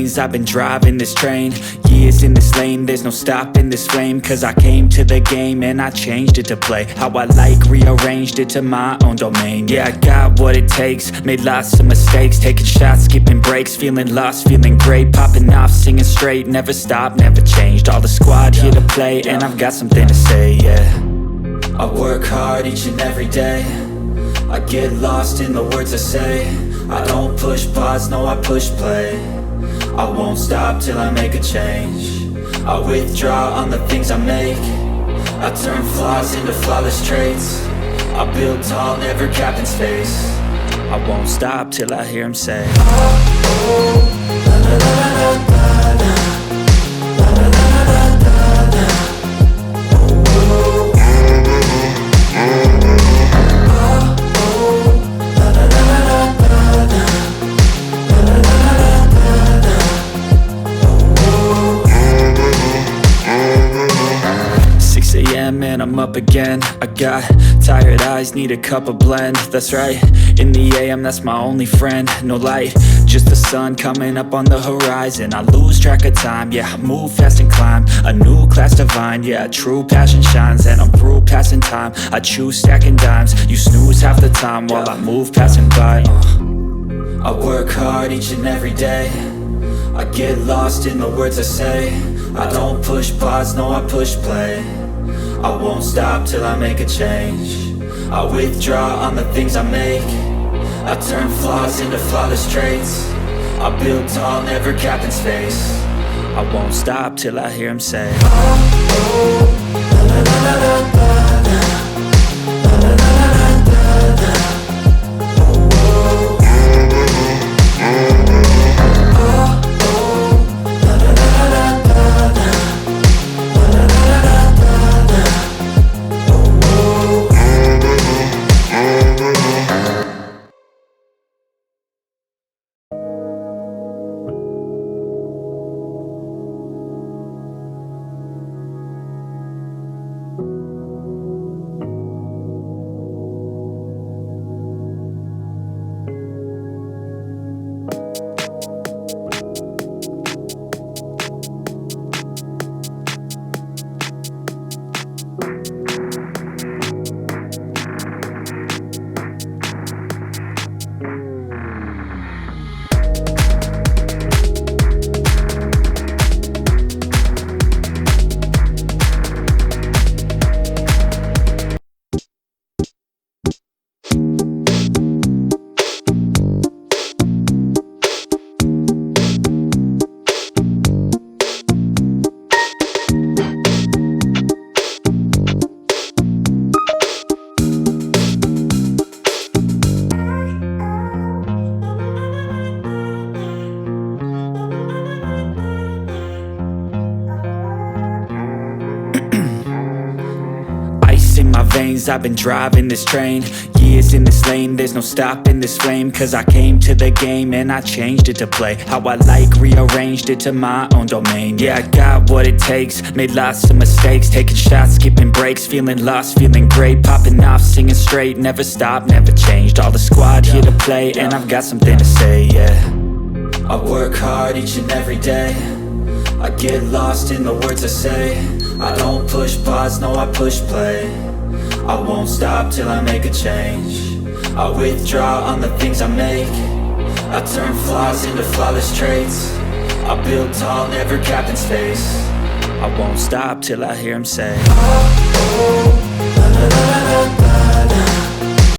veins, I've been driving this train. Years in this lane, there's no stopping this flame. Cause I came to the game and I changed it to play how I like, rearranged it to my own domain. Yeah, I got what it takes, made lots of mistakes, taking shots, skipping breaks, feeling lost, feeling great, popping off, singing straight, never stopped, never changed. All the squad here to play, and I've got something to say, yeah. I work hard each and every day, I get lost in the words I say. I don't push pause, no I push play. I won't stop till I make a change. I withdraw on the things I make. I turn flaws into flawless traits. I build tall, never capped in space. I won't stop till I hear him say, oh, oh, la, la, la, la, la, la. And I'm up again. I got tired eyes, need a cup of blend. That's right, in the AM, that's my only friend. No light, just the sun coming up on the horizon. I lose track of time, yeah, I move fast and climb a new class divine, yeah, true passion shines. And I'm through passing time, I choose stacking dimes. You snooze half the time while I move passing by. I work hard each and every day, I get lost in the words I say. I don't push pause, no I push play. I won't stop till I make a change. I withdraw on the things I make. I turn flaws into flawless traits. I build tall, never capped in space. I won't stop till I hear him say, oh, oh, la, la, la, la, la, la. Veins, I've been driving this train. Years in this lane, there's no stopping this flame. Cause I came to the game and I changed it to play how I like, rearranged it to my own domain. Yeah, I got what it takes, made lots of mistakes, taking shots, skipping breaks, feeling lost, feeling great, popping off, singing straight, never stopped, never changed. All the squad here to play, and I've got something to say, yeah. I work hard each and every day, I get lost in the words I say. I don't push pause, no I push play. I won't stop till I make a change. I withdraw on the things I make. I turn flaws into flawless traits. I build tall, never capped in space. I won't stop till I hear him say, oh, oh, la, la, la, la, la.